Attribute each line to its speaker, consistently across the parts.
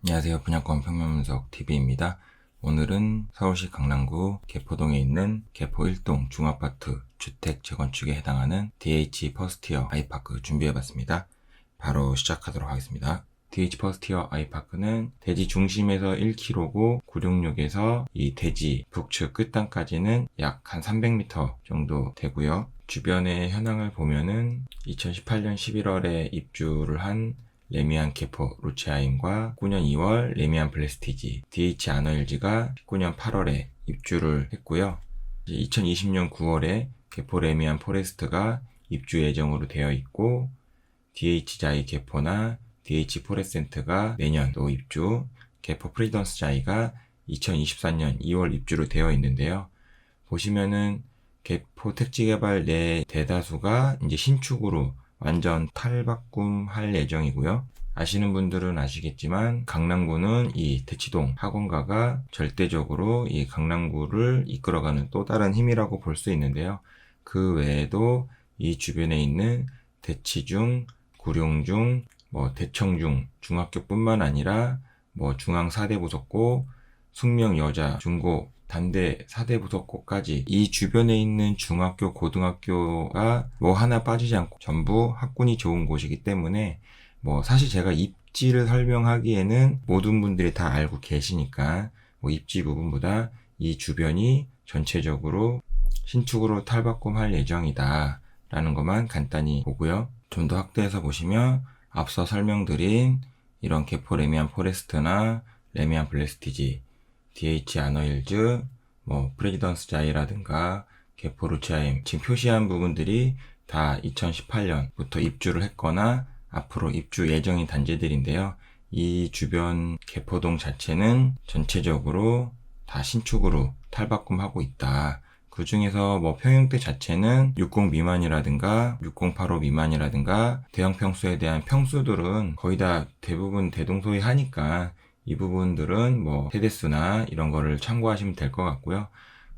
Speaker 1: 안녕하세요. 분양권 평면분석 TV입니다. 오늘은 서울시 강남구 개포동에 있는 개포 1동 중아파트 주택 재건축에 해당하는 DH 퍼스티어 아이파크 준비해봤습니다. 바로 시작하도록 하겠습니다. DH 퍼스티어 아이파크는 대지 중심에서 1km고 구룡역에서 이 대지 북측 끝단까지는 약 한 300m 정도 되고요. 주변의 현황을 보면은 2018년 11월에 입주를 한 레미안 개포 루체아임과 19년 2월 레미안 플레스티지, DH 아너힐즈가 19년 8월에 입주를 했고요. 2020년 9월에 개포 레미안 포레스트가 입주 예정으로 되어 있고, DH 자이 개포나 DH 포레센트가 내년 또 입주, 개포 프리던스 자이가 2024년 2월 입주로 되어 있는데요. 보시면은 개포 택지개발 내 대다수가 이제 신축으로 완전 탈바꿈할 예정이고요. 아시는 분들은 아시겠지만 강남구는 이 대치동 학원가가 절대적으로 이 강남구를 이끌어가는 또 다른 힘이라고 볼 수 있는데요. 그 외에도 이 주변에 있는 대치중, 구룡중, 대청중 중학교뿐만 아니라 중앙 4대 부속고, 숙명 여자 중고 단대 4대 부속고까지 이 주변에 있는 중학교, 고등학교가 하나 빠지지 않고 전부 학군이 좋은 곳이기 때문에 사실 제가 입지를 설명하기에는 모든 분들이 다 알고 계시니까 입지 부분보다 이 주변이 전체적으로 신축으로 탈바꿈할 예정이다 라는 것만 간단히 보고요. 좀 더 확대해서 보시면 앞서 설명드린 이런 개포 레미안 포레스트나 레미안 플레스티지, DH 아너힐즈, 프레지던스 자이라든가 개포 루체아임 지금 표시한 부분들이 다 2018년부터 입주를 했거나 앞으로 입주 예정인 단지들인데요. 이 주변 개포동 자체는 전체적으로 다 신축으로 탈바꿈하고 있다. 그 중에서 평형대 자체는 60 미만이라든가 6085 미만이라든가 대형 평수에 대한 평수들은 거의 다 대부분 대동소이 하니까 이 부분들은 세대수나 이런 거를 참고하시면 될 것 같고요.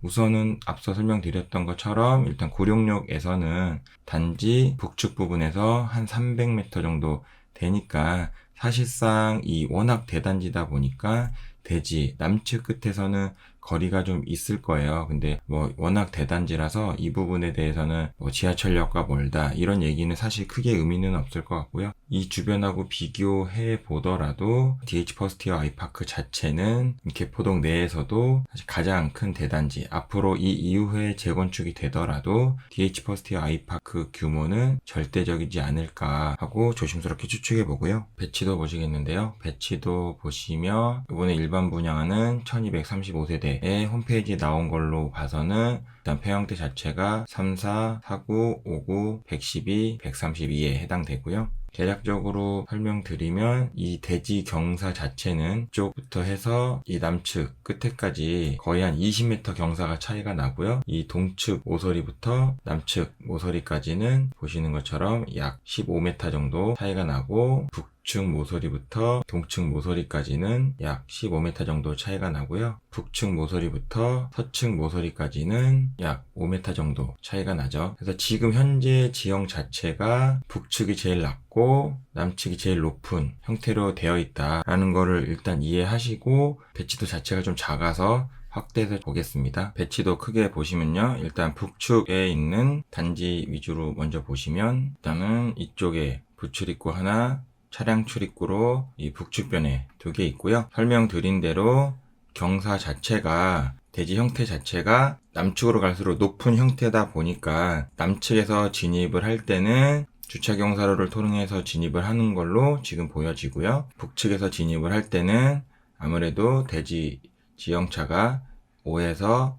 Speaker 1: 우선은 앞서 설명드렸던 것처럼 일단 구룡역에서는 단지 북측 부분에서 한 300m 정도 되니까 사실상 이 워낙 대단지다 보니까 대지 남측 끝에서는 거리가 좀 있을 거예요. 근데 워낙 대단지라서 이 부분에 대해서는 지하철역과 멀다 이런 얘기는 사실 크게 의미는 없을 것 같고요. 이 주변하고 비교해 보더라도 DH 퍼스티어 아이파크 자체는 개포동 내에서도 사실 가장 큰 대단지, 앞으로 이 이후에 재건축이 되더라도 DH 퍼스티어 아이파크 규모는 절대적이지 않을까 하고 조심스럽게 추측해 보고요. 배치도 보시겠는데요. 배치도 보시면 이번에 일반 분양하는 1235세대의 홈페이지에 나온 걸로 봐서는 일단 폐형태 자체가 34, 49, 59, 112, 132에 해당되고요. 대략적으로 설명드리면 이 대지 경사 자체는 이쪽부터 해서 이 남측 끝에까지 거의 한 20m 경사가 차이가 나고요. 이 동측 모서리부터 남측 모서리까지는 보시는 것처럼 약 15m 정도 차이가 나고, 북측 모서리부터 동측 모서리까지는 약 15m 정도 차이가 나고요. 북측 모서리부터 서측 모서리까지는 약 5m 정도 차이가 나죠. 그래서 지금 현재 지형 자체가 북측이 제일 낮고 남측이 제일 높은 형태로 되어 있다라는 거를 일단 이해하시고, 배치도 자체가 좀 작아서 확대해서 보겠습니다. 배치도 크게 보시면요. 일단 북측에 있는 단지 위주로 먼저 보시면 일단은 이쪽에 부출입구 하나, 차량 출입구로 이 북측변에 2개 있고요. 설명드린 대로 경사 자체가 대지 형태 자체가 남측으로 갈수록 높은 형태다 보니까 남측에서 진입을 할 때는 주차 경사로를 통해서 진입을 하는 걸로 지금 보여지고요. 북측에서 진입을 할 때는 아무래도 대지 지형차가 5에서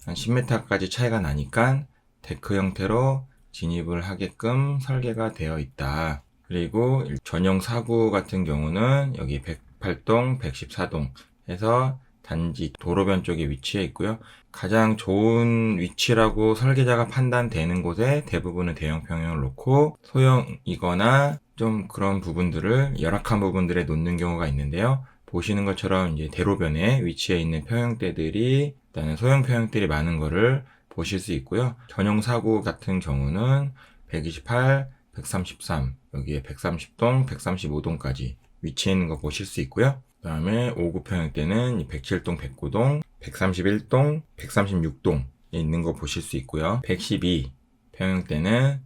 Speaker 1: 한 10m까지 차이가 나니까 데크 형태로 진입을 하게끔 설계가 되어 있다. 그리고 전용 사구 같은 경우는 여기 108동, 114동 해서 단지 도로변 쪽에 위치해 있고요. 가장 좋은 위치라고 설계자가 판단되는 곳에 대부분은 대형 평형을 놓고 소형이거나 좀 그런 부분들을 열악한 부분들에 놓는 경우가 있는데요. 보시는 것처럼 이제 대로변에 위치해 있는 평형대들이 일단은 소형 평형대들이 많은 거를 보실 수 있고요. 전용 사구 같은 경우는 128, 133, 여기에 130동, 135동까지 위치해 있는 거 보실 수 있고요. 그 다음에 5구 평형대는 107동, 109동, 131동, 136동에 있는 거 보실 수 있고요. 112 평형대는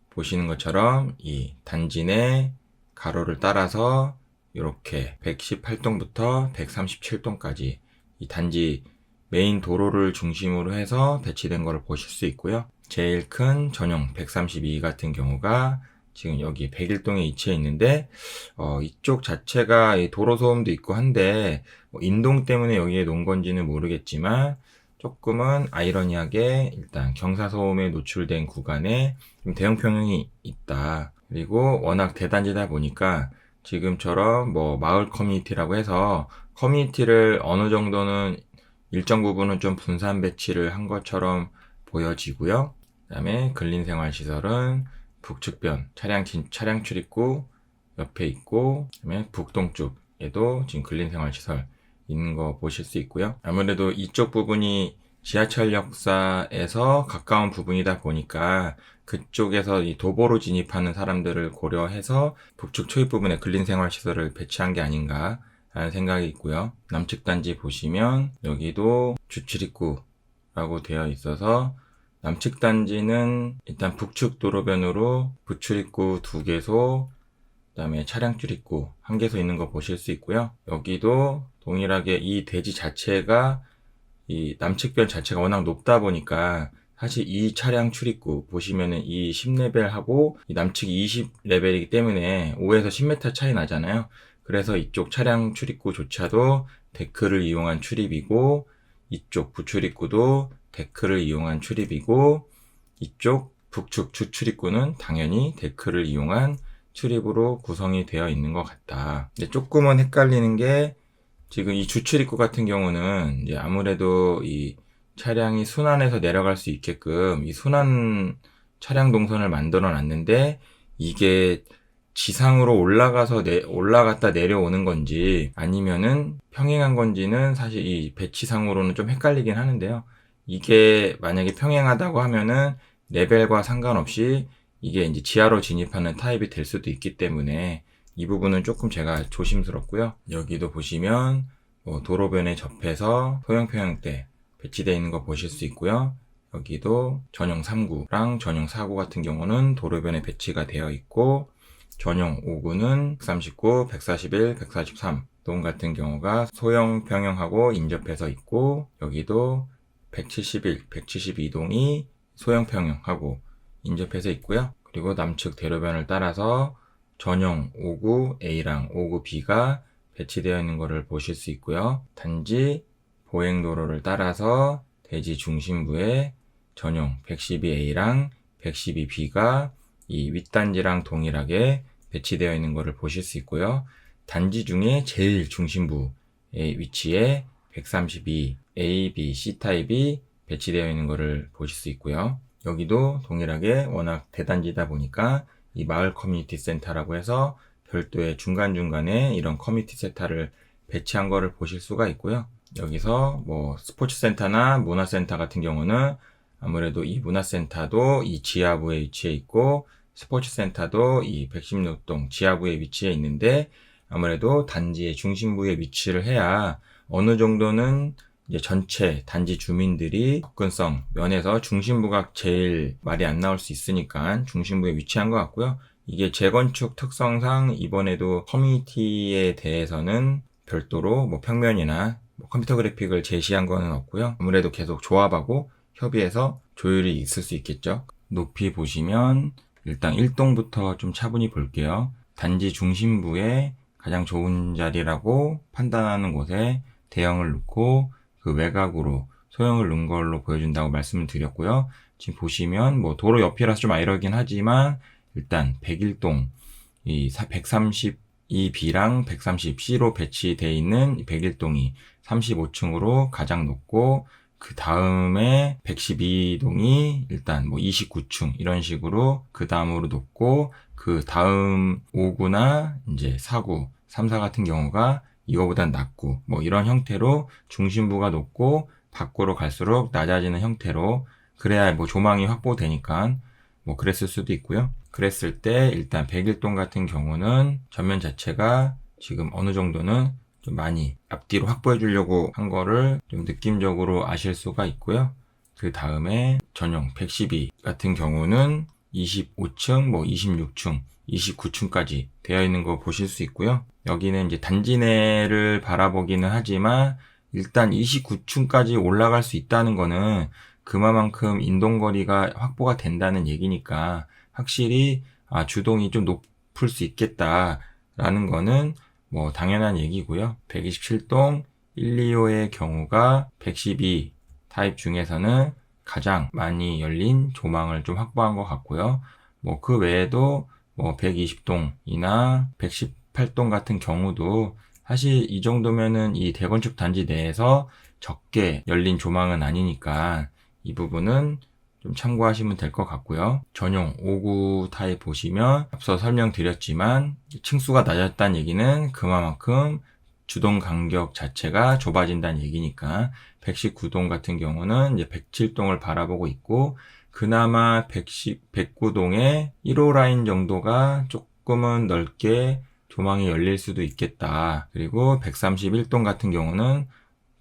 Speaker 1: 보시는 것처럼 이 단지 내 가로를 따라서 이렇게 118동부터 137동까지 이 단지 메인 도로를 중심으로 해서 배치된 것을 보실 수 있고요. 제일 큰 전용 132 같은 경우가 지금 여기 101동에 위치해 있는데 이쪽 자체가 도로 소음도 있고 한데 인동 때문에 여기에 놓은 건지는 모르겠지만 조금은 아이러니하게 일단 경사소음에 노출된 구간에 좀 대형 평형이 있다. 그리고 워낙 대단지다 보니까 지금처럼 뭐 마을 커뮤니티라고 해서 커뮤니티를 어느 정도는 일정 부분은 좀 분산 배치를 한 것처럼 보여지고요. 그 다음에 근린생활시설은 북측변 차량 출입구 옆에 있고, 그 다음에 북동쪽에도 지금 근린생활시설 있는 거 보실 수 있고요. 아무래도 이쪽 부분이 지하철역사에서 가까운 부분이다 보니까 그쪽에서 이 도보로 진입하는 사람들을 고려해서 북측 초입 부분에 근린생활시설을 배치한 게 아닌가 라는 생각이 있고요. 남측 단지 보시면 여기도 주출입구라고 되어 있어서 남측 단지는 일단 북측 도로변으로 부출입구 2개소, 그 다음에 차량 출입구 1개소 있는 거 보실 수 있고요. 여기도 동일하게 이 대지 자체가 이 남측변 자체가 워낙 높다 보니까 사실 이 차량 출입구 보시면은 이 10레벨하고 이 남측이 20레벨이기 때문에 5에서 10m 차이 나잖아요. 그래서 이쪽 차량 출입구조차도 데크를 이용한 출입이고, 이쪽 부출입구도 데크를 이용한 출입이고, 이쪽 북측 주출입구는 당연히 데크를 이용한 출입으로 구성이 되어 있는 것 같다. 근데 조금은 헷갈리는 게 지금 이 주출입구 같은 경우는 이제 아무래도 이 차량이 순환해서 내려갈 수 있게끔 이 순환 차량 동선을 만들어 놨는데 이게 지상으로 올라갔다 내려오는 건지 아니면은 평행한 건지는 사실 이 배치상으로는 좀 헷갈리긴 하는데요. 이게 만약에 평행하다고 하면은 레벨과 상관없이 이게 이제 지하로 진입하는 타입이 될 수도 있기 때문에 이 부분은 조금 제가 조심스럽고요. 여기도 보시면 도로변에 접해서 소형 평형대 배치되어 있는 거 보실 수 있고요. 여기도 전용 3구랑 전용 4구 같은 경우는 도로변에 배치가 되어 있고, 전용 5구는 139, 141, 143동 같은 경우가 소형 평형하고 인접해서 있고, 여기도 171, 172동이 소형 평형하고 인접해서 있고요. 그리고 남측 대로변을 따라서 전용 5구 A랑 5구 B가 배치되어 있는 것을 보실 수 있고요. 단지 보행도로를 따라서 대지 중심부에 전용 112A랑 112B가 이 윗단지랑 동일하게 배치되어 있는 것을 보실 수 있고요. 단지 중에 제일 중심부의 위치에 132 A, B, C 타입이 배치되어 있는 것을 보실 수 있고요. 여기도 동일하게 워낙 대단지다 보니까 이 마을 커뮤니티 센터라고 해서 별도의 중간중간에 이런 커뮤니티 센터를 배치한 거를 보실 수가 있고요. 여기서 뭐 스포츠 센터나 문화센터 같은 경우는 아무래도 이 문화센터도 이 지하부에 위치해 있고, 스포츠 센터도 이 116동 지하부에 위치해 있는데, 아무래도 단지의 중심부에 위치를 해야 어느 정도는 이제 전체 단지 주민들이 접근성 면에서 중심부가 제일 말이 안 나올 수 있으니까 중심부에 위치한 것 같고요. 이게 재건축 특성상 이번에도 커뮤니티에 대해서는 별도로 뭐 평면이나 컴퓨터 그래픽을 제시한 거는 없고요. 아무래도 계속 조합하고 협의해서 조율이 있을 수 있겠죠. 높이 보시면 일단 1동부터 좀 차분히 볼게요. 단지 중심부에 가장 좋은 자리라고 판단하는 곳에 대형을 놓고 그 외곽으로 소형을 넣은 걸로 보여준다고 말씀을 드렸고요. 지금 보시면 뭐 도로 옆이라서 좀 아이러긴 하지만 일단 101동 이 132B랑 130C로 배치되어 있는 101동이 35층으로 가장 높고, 그 다음에 112동이 일단 뭐 29층 이런 식으로 그 다음으로 높고, 그 다음 5구나 이제 4구, 3, 4 같은 경우가 이거보단 낮고, 뭐 이런 형태로 중심부가 높고 밖으로 갈수록 낮아지는 형태로, 그래야 뭐 조망이 확보되니까 뭐 그랬을 수도 있고요. 그랬을 때 일단 101동 같은 경우는 전면 자체가 지금 어느 정도는 좀 많이 앞뒤로 확보해 주려고 한 거를 좀 느낌적으로 아실 수가 있고요. 그 다음에 전용 112 같은 경우는 25층, 26층, 29층까지 되어 있는 거 보실 수 있고요. 여기는 이제 단지 내를 바라보기는 하지만 일단 29층까지 올라갈 수 있다는 거는 그만큼 인동거리가 확보가 된다는 얘기니까 확실히 주동이 좀 높을 수 있겠다라는 거는 뭐 당연한 얘기고요. 127동 1, 2호의 경우가 112 타입 중에서는 가장 많이 열린 조망을 좀 확보한 것 같고요. 뭐 그 외에도 뭐 120동이나 118동 같은 경우도 사실 이 정도면은 이 대건축 단지 내에서 적게 열린 조망은 아니니까 이 부분은 좀 참고하시면 될 것 같고요. 전용 5구 타입 보시면 앞서 설명드렸지만 층수가 낮았다는 얘기는 그만큼 주동 간격 자체가 좁아진다는 얘기니까 119동 같은 경우는 이제 107동을 바라보고 있고 그나마 109동의 1호 라인 정도가 조금은 넓게 조망이 열릴 수도 있겠다. 그리고 131동 같은 경우는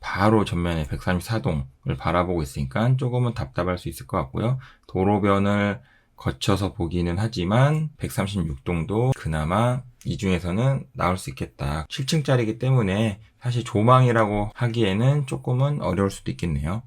Speaker 1: 바로 전면에 134동을 바라보고 있으니까 조금은 답답할 수 있을 것 같고요. 도로변을 거쳐서 보기는 하지만 136동도 그나마 이 중에서는 나올 수 있겠다. 7층짜리이기 때문에 사실 조망이라고 하기에는 조금은 어려울 수도 있겠네요.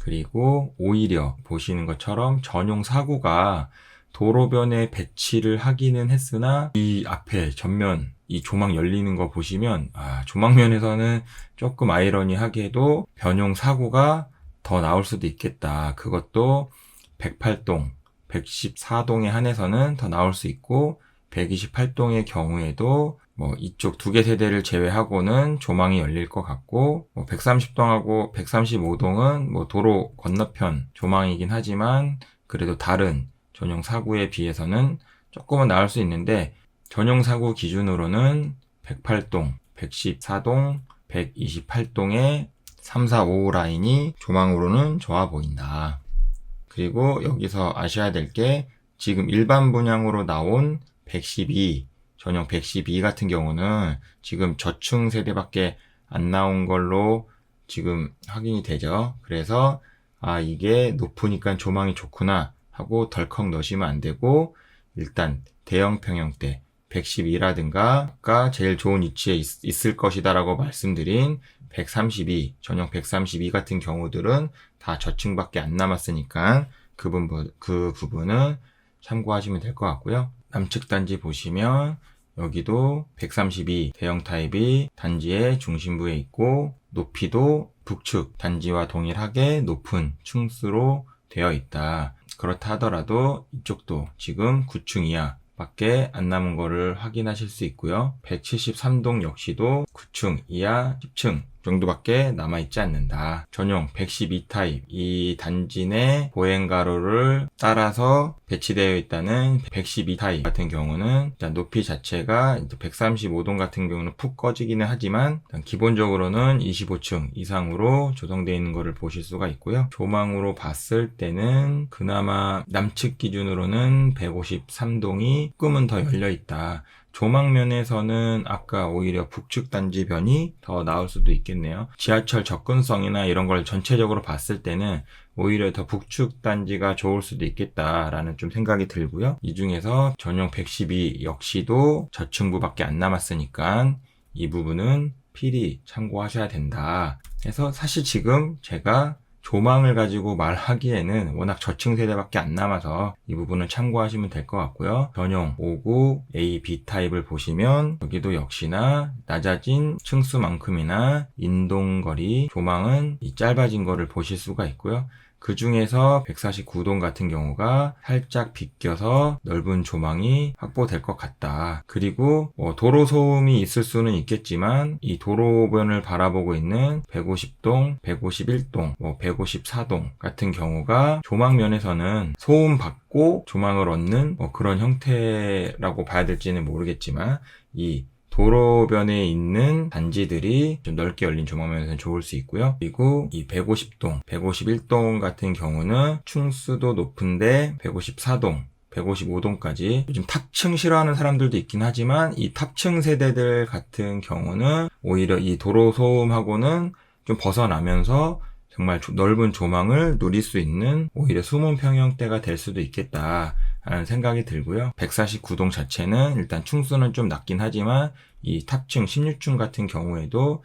Speaker 1: 그리고 오히려 보시는 것처럼 전용 4구가 도로변에 배치를 하기는 했으나 이 앞에 전면 이 조망 열리는 거 보시면 조망면에서는 조금 아이러니하게도 변용 4구가 더 나올 수도 있겠다. 그것도 108동, 114동에 한해서는 더 나올 수 있고 128동의 경우에도 뭐 이쪽 두 개 세대를 제외하고는 조망이 열릴 것 같고 130동하고 135동은 뭐 도로 건너편 조망이긴 하지만 그래도 다른 전용 4구에 비해서는 조금은 나을 수 있는데 전용 4구 기준으로는 108동, 114동, 128동의 3, 4, 5 라인이 조망으로는 좋아 보인다. 그리고 여기서 아셔야 될 게 지금 일반 분양으로 나온 112, 전용 112 같은 경우는 지금 저층 세대밖에 안 나온 걸로 지금 확인이 되죠. 그래서 이게 높으니까 조망이 좋구나 하고 덜컥 넣으시면 안 되고 일단 대형 평형대 112라든가 아까 제일 좋은 위치에 있을 것이다 라고 말씀드린 132, 전용 132 같은 경우들은 다 저층밖에 안 남았으니까 그 부분은 참고하시면 될 것 같고요. 남측 단지 보시면 여기도 132 대형 타입이 단지의 중심부에 있고 높이도 북측 단지와 동일하게 높은 층수로 되어 있다. 그렇다 하더라도 이쪽도 지금 9층 이하 밖에 안 남은 거를 확인하실 수 있고요. 173동 역시도 9층 이하 10층 정도밖에 남아있지 않는다. 전용 112 타입 이 단지 내 보행가로를 따라서 배치되어 있다는 112 타입 같은 경우는 일단 높이 자체가 135동 같은 경우는 푹 꺼지기는 하지만 기본적으로는 25층 이상으로 조성되어 있는 것을 보실 수가 있고요. 조망으로 봤을 때는 그나마 남측 기준으로는 153동이 조금은 더 열려 있다. 조망면에서는 아까 오히려 북측 단지변이 더 나을 수도 있겠네요. 지하철 접근성이나 이런 걸 전체적으로 봤을 때는 오히려 더 북측 단지가 좋을 수도 있겠다라는 좀 생각이 들고요. 이 중에서 전용 112 역시도 저층부밖에 안 남았으니까 이 부분은 필히 참고하셔야 된다. 그래서 사실 지금 제가 조망을 가지고 말하기에는 워낙 저층 세대밖에 안 남아서 이 부분을 참고하시면 될 것 같고요. 전용 5구 A, B 타입을 보시면 여기도 역시나 낮아진 층수만큼이나 인동거리 조망은 짧아진 거를 보실 수가 있고요. 그 중에서 149동 같은 경우가 살짝 비껴서 넓은 조망이 확보될 것 같다. 그리고 도로 소음이 있을 수는 있겠지만 이 도로변을 바라보고 있는 150동, 151동, 154동 같은 경우가 조망면에서는 소음 받고 조망을 얻는 그런 형태라고 봐야 될지는 모르겠지만 이 도로변에 있는 단지들이 좀 넓게 열린 조망면에서는 좋을 수 있고요. 그리고 이 150동, 151동 같은 경우는 층수도 높은데 154동, 155동까지. 요즘 탑층 싫어하는 사람들도 있긴 하지만 이 탑층 세대들 같은 경우는 오히려 이 도로 소음하고는 좀 벗어나면서 정말 넓은 조망을 누릴 수 있는 오히려 숨은 평형대가 될 수도 있겠다 라는 생각이 들고요. 149동 자체는 일단 층수는 좀 낮긴 하지만 이 탑층 16층 같은 경우에도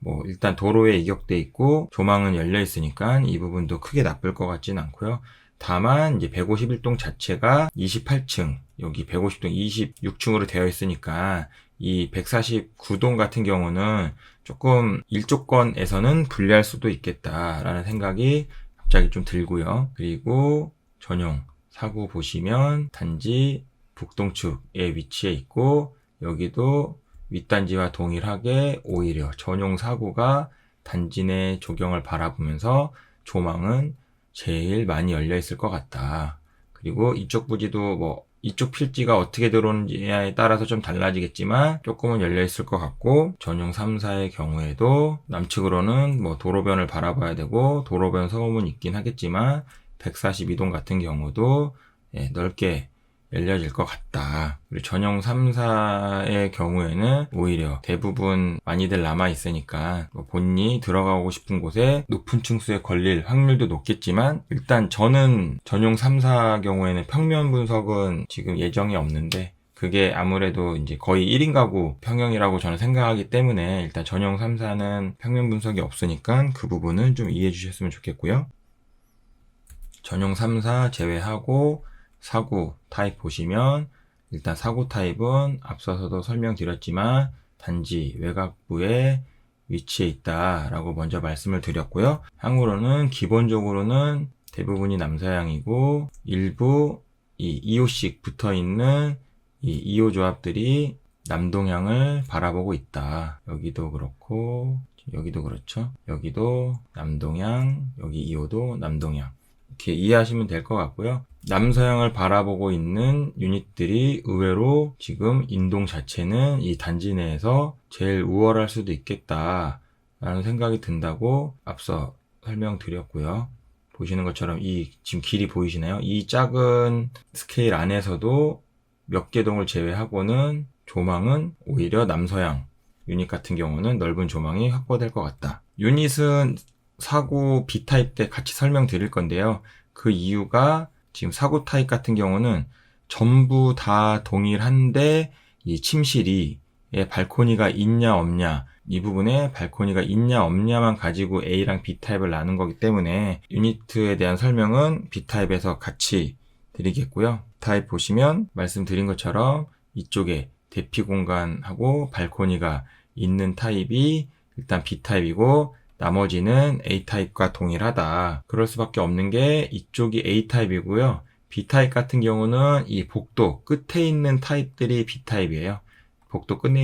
Speaker 1: 뭐 일단 도로에 이격돼 있고 조망은 열려 있으니까 이 부분도 크게 나쁠 것 같진 않고요. 다만 이제 151동 자체가 28층, 여기 150동 26층으로 되어 있으니까 이 149동 같은 경우는 조금 일조권에서는 불리할 수도 있겠다라는 생각이 갑자기 좀 들고요. 그리고 전용 사구 보시면 단지 북동측에 위치해 있고 여기도 윗단지와 동일하게 오히려 전용 사구가 단지 내 조경을 바라보면서 조망은 제일 많이 열려 있을 것 같다. 그리고 이쪽 부지도 뭐 이쪽 필지가 어떻게 들어오는지에 따라서 좀 달라지겠지만 조금은 열려 있을 것 같고 전용 3사의 경우에도 남측으로는 뭐 도로변을 바라봐야 되고 도로변 소음은 있긴 하겠지만 142동 같은 경우도 넓게 열려질 것 같다. 그리고 전용 3사의 경우에는 오히려 대부분 많이들 남아있으니까 본인이 들어가고 싶은 곳에 높은 층수에 걸릴 확률도 높겠지만 일단 저는 전용 3사 경우에는 평면 분석은 지금 예정이 없는데 그게 아무래도 이제 거의 1인 가구 평형이라고 저는 생각하기 때문에 일단 전용 3사는 평면 분석이 없으니까 그 부분은 좀 이해해 주셨으면 좋겠고요. 전용 3사 제외하고 사구 타입 보시면 일단 사구 타입은 앞서서도 설명드렸지만 단지 외곽부에 위치해 있다라고 먼저 말씀을 드렸고요. 향후로는 기본적으로는 대부분이 남서향이고 일부 이 2호씩 붙어있는 이 2호 조합들이 남동향을 바라보고 있다. 여기도 그렇고 여기도 그렇죠. 여기도 남동향, 여기 2호도 남동향. 이렇게 이해하시면 될 것 같고요. 남서향을 바라보고 있는 유닛들이 의외로 지금 인동 자체는 이 단지 내에서 제일 우월할 수도 있겠다 라는 생각이 든다고 앞서 설명드렸고요. 보시는 것처럼 이 지금 길이 보이시나요? 이 작은 스케일 안에서도 몇 개 동을 제외하고는 조망은 오히려 남서향 유닛 같은 경우는 넓은 조망이 확보될 것 같다. 유닛은 사구 B타입 때 같이 설명드릴 건데요. 그 이유가 지금 사구 타입 같은 경우는 전부 다 동일한데 이 침실이 발코니가 있냐 없냐 이 부분에 발코니가 있냐 없냐만 가지고 A랑 B타입을 나눈 거기 때문에 유니트에 대한 설명은 B타입에서 같이 드리겠고요. 타입 보시면 말씀드린 것처럼 이쪽에 대피 공간하고 발코니가 있는 타입이 일단 B타입이고 나머지는 A타입과 동일하다. 그럴 수밖에 없는 게 이쪽이 A타입이고요. B타입 같은 경우는 이 복도 끝에 있는 타입들이 B타입이에요. 복도 끝에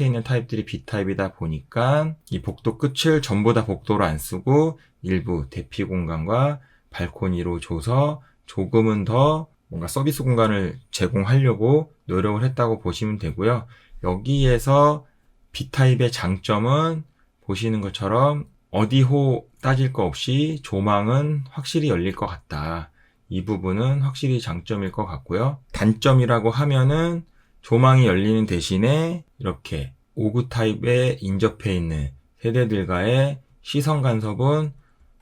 Speaker 1: 있는 타입들이 B타입이다 보니까 이 복도 끝을 전부 다 복도로 안 쓰고 일부 대피 공간과 발코니로 줘서 조금은 더 뭔가 서비스 공간을 제공하려고 노력을 했다고 보시면 되고요. 여기에서 B타입의 장점은 보시는 것처럼 어디호 따질 거 없이 조망은 확실히 열릴 것 같다. 이 부분은 확실히 장점일 것 같고요. 단점이라고 하면은 조망이 열리는 대신에 이렇게 5구 타입에 인접해 있는 세대들과의 시선 간섭은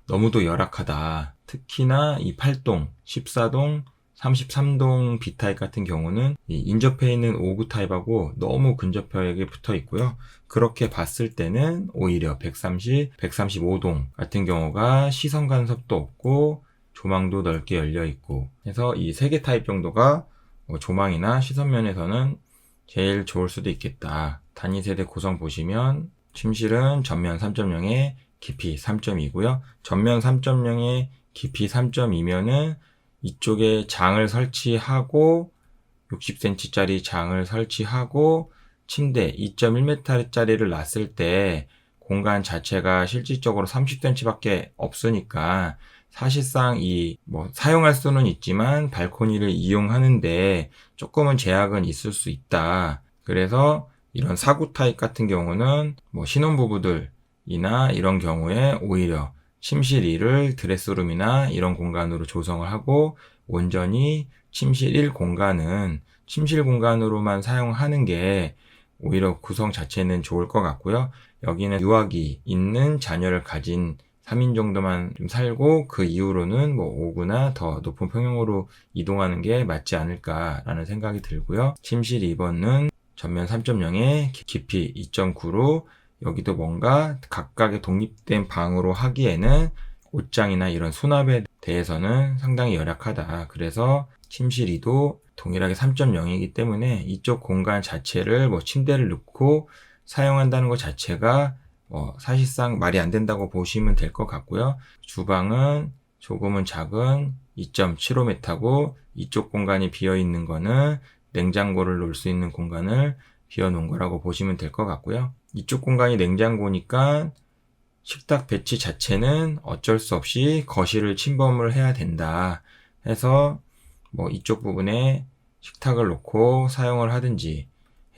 Speaker 1: 너무도 열악하다. 특히나 이 8동, 14동, 33동 B타입 같은 경우는 이 인접해 있는 5구 타입하고 너무 근접하게 붙어 있고요. 그렇게 봤을 때는 오히려 130, 135동 같은 경우가 시선 간섭도 없고 조망도 넓게 열려 있고 해서 이 3개 타입 정도가 조망이나 시선 면에서는 제일 좋을 수도 있겠다. 단위 세대 구성 보시면 침실은 전면 3.0에 깊이 3.2고요. 전면 3.0에 깊이 3.2면은 이쪽에 장을 설치하고 60cm짜리 장을 설치하고 침대 2.1m짜리를 놨을 때 공간 자체가 실질적으로 30cm밖에 없으니까 사실상 사용할 수는 있지만 발코니를 이용하는데 조금은 제약은 있을 수 있다. 그래서 이런 사구 타입 같은 경우는 신혼부부들이나 이런 경우에 오히려 침실 2를 드레스룸이나 이런 공간으로 조성을 하고 온전히 침실 1 공간은 침실 공간으로만 사용하는 게 오히려 구성 자체는 좋을 것 같고요. 여기는 유아기 있는 자녀를 가진 3인 정도만 좀 살고 그 이후로는 뭐 5구나 더 높은 평형으로 이동하는 게 맞지 않을까라는 생각이 들고요. 침실 2번은 전면 3.0에 깊이 2.9로 여기도 뭔가 각각의 독립된 방으로 하기에는 옷장이나 이런 수납에 대해서는 상당히 열악하다. 그래서 침실 2도 동일하게 3.0이기 때문에 이쪽 공간 자체를 뭐 침대를 넣고 사용한다는 것 자체가 사실상 말이 안 된다고 보시면 될 것 같고요. 주방은 조금은 작은 2.75m고 이쪽 공간이 비어 있는 거는 냉장고를 놓을 수 있는 공간을 비워 놓은 거라고 보시면 될 것 같고요. 이쪽 공간이 냉장고니까 식탁 배치 자체는 어쩔 수 없이 거실을 침범을 해야 된다 해서 뭐 이쪽 부분에 식탁을 놓고 사용을 하든지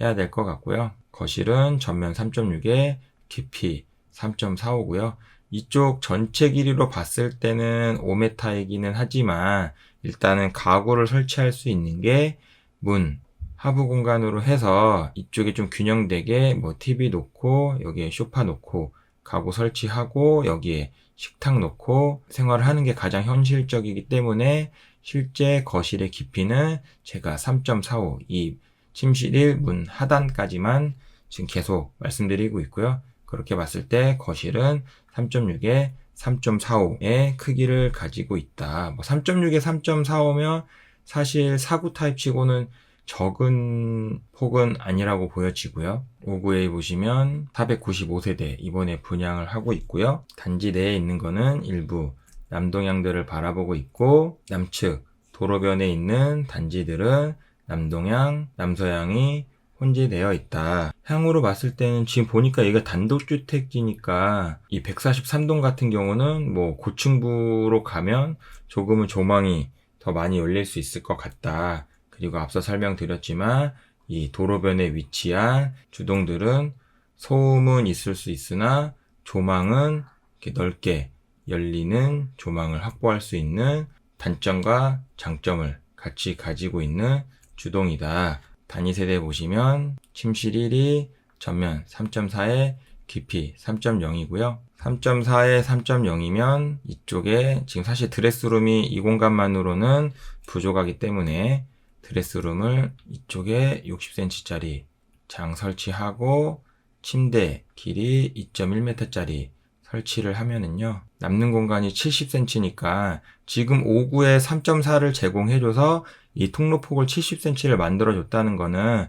Speaker 1: 해야 될 것 같고요. 거실은 전면 3.6에 깊이 3.45고요. 이쪽 전체 길이로 봤을 때는 5m이기는 하지만 일단은 가구를 설치할 수 있는 게 문, 하부 공간으로 해서 이쪽에 좀 균형되게 뭐 TV 놓고 여기에 소파 놓고 가구 설치하고 여기에 식탁 놓고 생활을 하는 게 가장 현실적이기 때문에 실제 거실의 깊이는 제가 3.45, 이 침실 1 문 하단까지만 지금 계속 말씀드리고 있고요. 그렇게 봤을 때 거실은 3.6에 3.45의 크기를 가지고 있다. 3.6에 3.45면 사실 4구 타입 치고는 적은 폭은 아니라고 보여지고요. 5구에 보시면 495세대 이번에 분양을 하고 있고요. 단지 내에 있는 거는 일부 남동향들을 바라보고 있고 남측 도로변에 있는 단지들은 남동향, 남서향이 혼재되어 있다. 향으로 봤을 때는 지금 보니까 얘가 단독주택지니까 이 143동 같은 경우는 뭐 고층부로 가면 조금은 조망이 더 많이 열릴 수 있을 것 같다. 그리고 앞서 설명드렸지만 이 도로변에 위치한 주동들은 소음은 있을 수 있으나 조망은 이렇게 넓게 열리는 조망을 확보할 수 있는 단점과 장점을 같이 가지고 있는 주동이다. 단위 세대 보시면 침실 1이 전면 3.4에 깊이 3.0이고요. 3.4에 3.0이면 이쪽에 지금 사실 드레스룸이 이 공간만으로는 부족하기 때문에 드레스룸을 이쪽에 60cm짜리 장 설치하고 침대 길이 2.1m짜리 설치를 하면은요, 남는 공간이 70cm니까 지금 5구에 3.4를 제공해줘서 이 통로폭을 70cm를 만들어줬다는 거는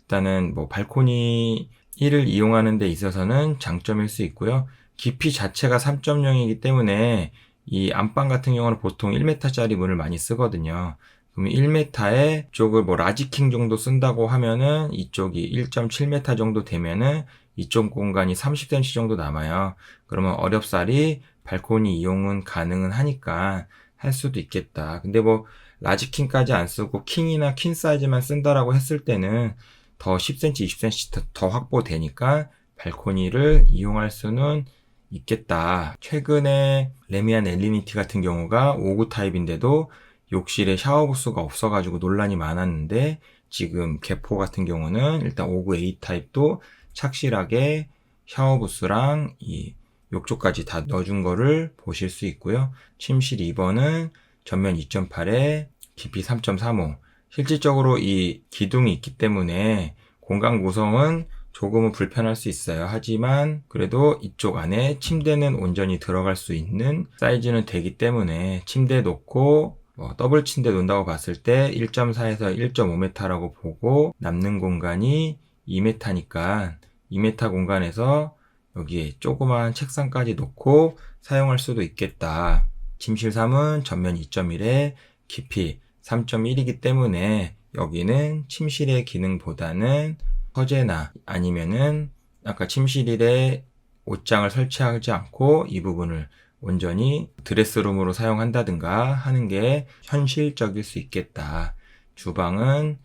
Speaker 1: 일단은 뭐 발코니 1을 이용하는 데 있어서는 장점일 수 있고요. 깊이 자체가 3.0이기 때문에 이 안방 같은 경우는 보통 1m짜리 문을 많이 쓰거든요. 그러면 1m에 쪽을 뭐 라지킹 정도 쓴다고 하면은 이쪽이 1.7m 정도 되면은 이쪽 공간이 30cm 정도 남아요. 그러면 어렵사리 발코니 이용은 가능은 하니까 할 수도 있겠다. 근데 뭐 라지킹까지 안 쓰고 킹이나 퀸 사이즈만 쓴다라고 했을 때는 더 10cm, 20cm 더 확보되니까 발코니를 이용할 수는 있겠다. 최근에 레미안 엘리니티 같은 경우가 5구 타입인데도 욕실에 샤워부스가 없어가지고 논란이 많았는데 지금 개포 같은 경우는 일단 5구 A 타입도 착실하게 샤워부스랑 이 욕조까지 다 넣어준 거를 보실 수 있고요. 침실 2번은 전면 2.8에 깊이 3.35. 실질적으로 이 기둥이 있기 때문에 공간 구성은 조금은 불편할 수 있어요. 하지만 그래도 이쪽 안에 침대는 온전히 들어갈 수 있는 사이즈는 되기 때문에 침대 놓고 더블 침대 놓는다고 봤을 때 1.4에서 1.5m라고 보고 남는 공간이 2m니까 2m 공간에서 여기에 조그만 책상까지 놓고 사용할 수도 있겠다. 침실 3은 전면 2.1에 깊이 3.1이기 때문에 여기는 침실의 기능보다는 서재나 아니면은 아까 침실 1에 옷장을 설치하지 않고 이 부분을 온전히 드레스룸으로 사용한다든가 하는 게 현실적일 수 있겠다. 주방은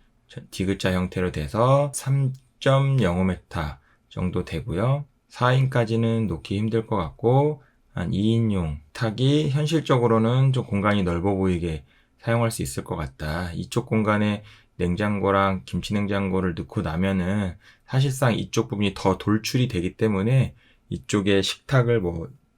Speaker 1: D자 형태로 돼서 3.05m 정도 되고요. 4인까지는 놓기 힘들 것 같고 한 2인용 식탁이 현실적으로는 좀 공간이 넓어 보이게 사용할 수 있을 것 같다. 이쪽 공간에 냉장고랑 김치냉장고를 넣고 나면은 사실상 이쪽 부분이 더 돌출이 되기 때문에 이쪽에 식탁을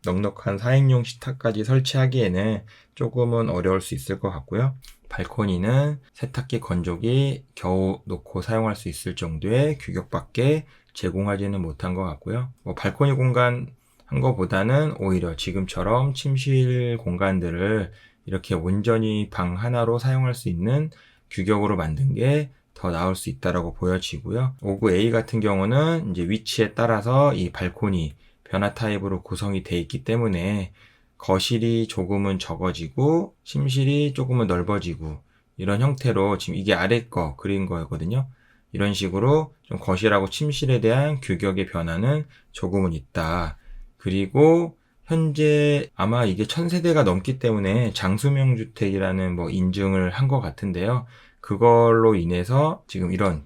Speaker 1: 넉넉한 4인용 식탁까지 설치하기에는 조금은 어려울 수 있을 것 같고요. 발코니는 세탁기, 건조기 겨우 놓고 사용할 수 있을 정도의 규격밖에 제공하지는 못한 것 같고요. 발코니 공간 한 것보다는 오히려 지금처럼 침실 공간들을 이렇게 온전히 방 하나로 사용할 수 있는 규격으로 만든 게 더 나을 수 있다라고 보여지고요. 59A 같은 경우는 이제 위치에 따라서 이 발코니 변화 타입으로 구성이 되어 있기 때문에 거실이 조금은 적어지고 침실이 조금은 넓어지고 이런 형태로 지금 이게 아래 거 그린 거거든요. 이런 식으로 좀 거실하고 침실에 대한 규격의 변화는 조금은 있다. 그리고 현재 아마 이게 1000세대가 넘기 때문에 장수명 주택이라는 인증을 한 것 같은데요. 그걸로 인해서 지금 이런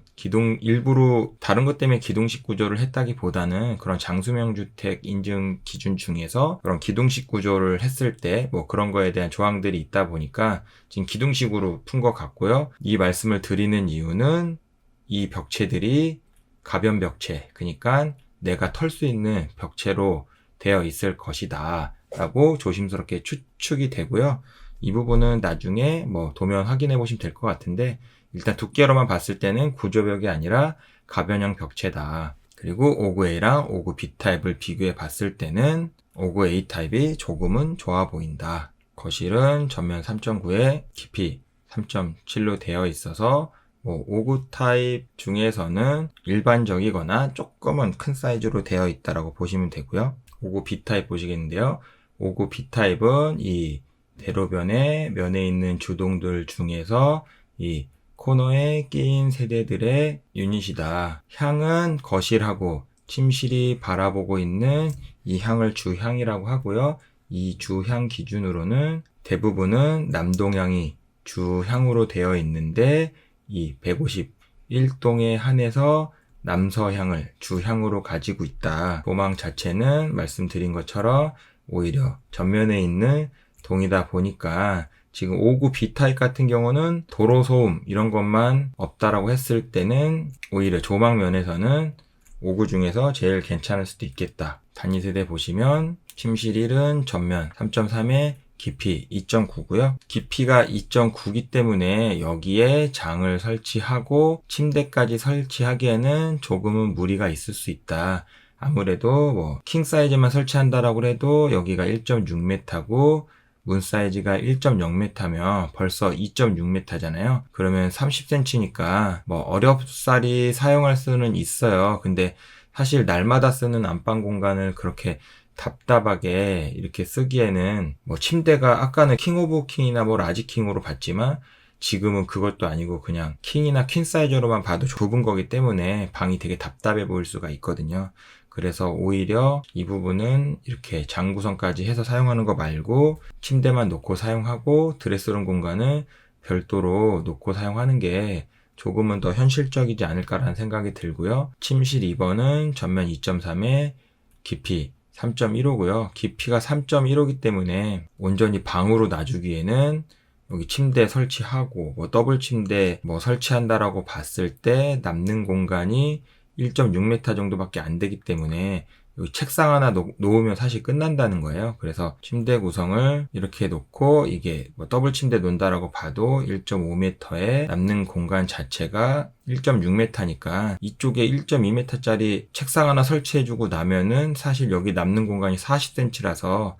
Speaker 1: 일부러 다른 것 때문에 기둥식 구조를 했다기보다는 그런 장수명 주택 인증 기준 중에서 그런 기둥식 구조를 했을 때 그런 거에 대한 조항들이 있다 보니까 지금 기둥식으로 푼 것 같고요. 이 말씀을 드리는 이유는 이 벽체들이 가변 벽체, 그러니까 내가 털 수 있는 벽체로 되어 있을 것이다 라고 조심스럽게 추측이 되고요. 이 부분은 나중에 도면 확인해 보시면 될 것 같은데 일단 두께로만 봤을 때는 구조벽이 아니라 가변형 벽체다. 그리고 59A랑 59B 타입을 비교해 봤을 때는 59A 타입이 조금은 좋아 보인다. 거실은 전면 3.9에 깊이 3.7로 되어 있어서 59 타입 중에서는 일반적이거나 조금은 큰 사이즈로 되어 있다라고 보시면 되고요. 59B 타입 보시겠는데요. 59B 타입은 이 대로변의 면에 있는 주동들 중에서 이 코너에 끼인 세대들의 유닛이다. 향은 거실하고 침실이 바라보고 있는 이 향을 주향이라고 하고요. 이 주향 기준으로는 대부분은 남동향이 주향으로 되어 있는데 이 151동에 한해서 남서향을 주향으로 가지고 있다. 도망 자체는 말씀드린 것처럼 오히려 전면에 있는 동이다 보니까 지금 59B 타입 같은 경우는 도로 소음 이런 것만 없다라고 했을 때는 오히려 조망 면에서는 59 중에서 제일 괜찮을 수도 있겠다. 단위 세대 보시면 침실 1은 전면 3.3에 깊이 2.9고요. 깊이가 2.9기 때문에 여기에 장을 설치하고 침대까지 설치하기에는 조금은 무리가 있을 수 있다. 아무래도 킹 사이즈만 설치한다라고 해도 여기가 1.6m고 문 사이즈가 1.0m면 벌써 2.6m잖아요. 그러면 30cm니까 어렵사리 사용할 수는 있어요. 근데 사실 날마다 쓰는 안방 공간을 그렇게 답답하게 이렇게 쓰기에는 침대가 아까는 킹 오브 킹이나 라지 킹으로 봤지만 지금은 그것도 아니고 그냥 킹이나 퀸 사이즈로만 봐도 좁은 거기 때문에 방이 되게 답답해 보일 수가 있거든요. 그래서 오히려 이 부분은 이렇게 장 구성까지 해서 사용하는 거 말고 침대만 놓고 사용하고 드레스룸 공간은 별도로 놓고 사용하는 게 조금은 더 현실적이지 않을까라는 생각이 들고요. 침실 2번은 전면 2.3에 깊이 3.15고요. 깊이가 3.15이기 때문에 온전히 방으로 놔주기에는 여기 침대 설치하고 더블 침대 설치한다라고 봤을 때 남는 공간이 1.6m 정도밖에 안 되기 때문에 여기 책상 하나 놓으면 사실 끝난다는 거예요. 그래서 침대 구성을 이렇게 놓고 이게 더블 침대 놓는다라고 봐도 1.5m에 남는 공간 자체가 1.6m니까 이쪽에 1.2m짜리 책상 하나 설치해주고 나면은 사실 여기 남는 공간이 40cm라서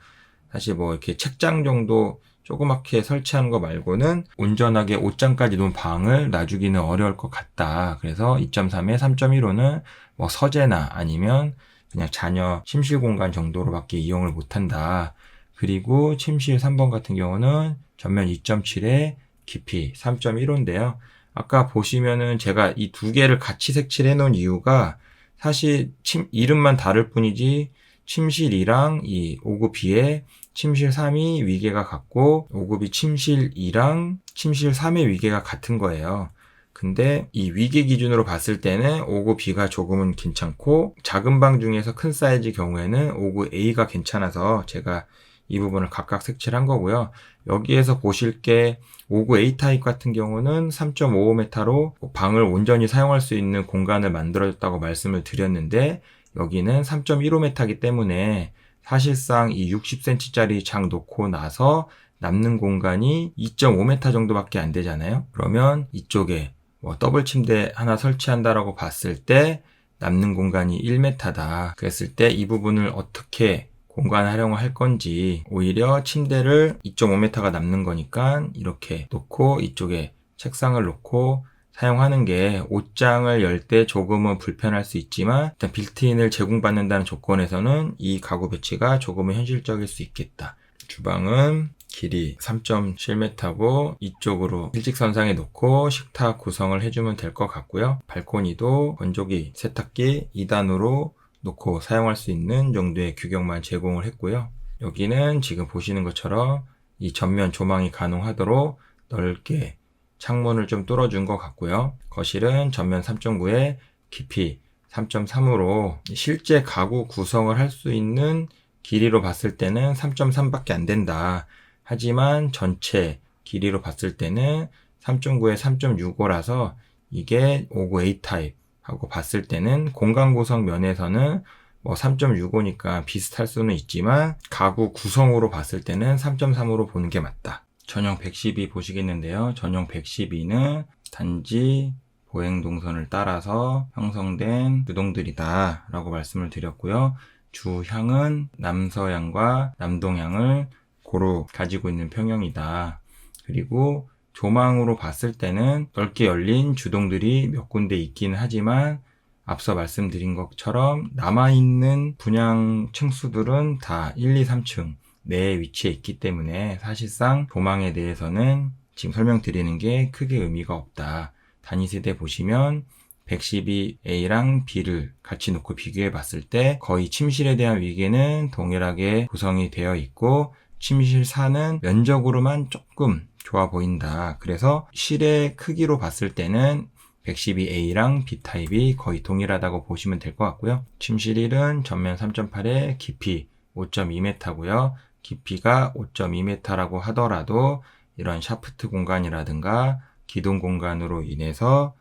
Speaker 1: 사실 이렇게 책장 정도 조그맣게 설치하는 거 말고는 온전하게 옷장까지 놓은 방을 놔주기는 어려울 것 같다. 그래서 2.3에 3.15는 서재나 아니면 그냥 자녀 침실 공간 정도로밖에 이용을 못한다. 그리고 침실 3번 같은 경우는 전면 2.7에 깊이 3.15인데요. 아까 보시면은 제가 이 두 개를 같이 색칠해 놓은 이유가 사실 이름만 다를 뿐이지 침실2랑 이 59B의 침실 3이 위계가 같고 59B 침실 2랑 침실 3의 위계가 같은 거예요. 근데 이 위계 기준으로 봤을 때는 5구B가 조금은 괜찮고 작은 방 중에서 큰 사이즈 경우에는 5구A가 괜찮아서 제가 이 부분을 각각 색칠한 거고요. 여기에서 보실 게 5구 A 타입 같은 경우는 3.55m로 방을 온전히 사용할 수 있는 공간을 만들어줬다고 말씀을 드렸는데 여기는 3.15m이기 때문에 사실상 이 60cm짜리 장 놓고 나서 남는 공간이 2.5m 정도밖에 안 되잖아요. 그러면 이쪽에 더블 침대 하나 설치한다라고 봤을 때 남는 공간이 1m다. 그랬을 때 이 부분을 어떻게 공간 활용을 할 건지 오히려 침대를 2.5m가 남는 거니까 이렇게 놓고 이쪽에 책상을 놓고 사용하는 게 옷장을 열 때 조금은 불편할 수 있지만 일단 빌트인을 제공받는다는 조건에서는 이 가구 배치가 조금은 현실적일 수 있겠다. 주방은 길이 3.7m고 이쪽으로 일직선상에 놓고 식탁 구성을 해주면 될 것 같고요. 발코니도 건조기, 세탁기 2단으로 놓고 사용할 수 있는 정도의 규격만 제공을 했고요. 여기는 지금 보시는 것처럼 이 전면 조망이 가능하도록 넓게 창문을 좀 뚫어준 것 같고요. 거실은 전면 3.9에 깊이 3.3으로 실제 가구 구성을 할 수 있는 길이로 봤을 때는 3.3밖에 안 된다. 하지만 전체 길이로 봤을 때는 3.9에 3.65라서 이게 5구 A 타입 하고 봤을 때는 공간 구성 면에서는 3.65니까 비슷할 수는 있지만 가구 구성으로 봤을 때는 3.3으로 보는 게 맞다. 전용 112 보시겠는데요. 전용 112는 단지 보행 동선을 따라서 형성된 유동들이다 라고 말씀을 드렸고요. 주향은 남서향과 남동향을 고루 가지고 있는 평형이다. 그리고 조망으로 봤을 때는 넓게 열린 주동들이 몇 군데 있기는 하지만 앞서 말씀드린 것처럼 남아있는 분양 층수들은 다 1, 2, 3층 내에 위치해 있기 때문에 사실상 조망에 대해서는 지금 설명드리는 게 크게 의미가 없다. 단위 세대 보시면 112A랑 B를 같이 놓고 비교해 봤을 때 거의 침실에 대한 위계는 동일하게 구성이 되어 있고 침실 4는 면적으로만 조금 좋아 보인다. 그래서 실의 크기로 봤을 때는 112A랑 B타입이 거의 동일하다고 보시면 될 것 같고요. 침실 1은 전면 3.8에 깊이 5.2m고요. 깊이가 5.2m라고 하더라도 이런 샤프트 공간이라든가 기둥 공간으로 인해서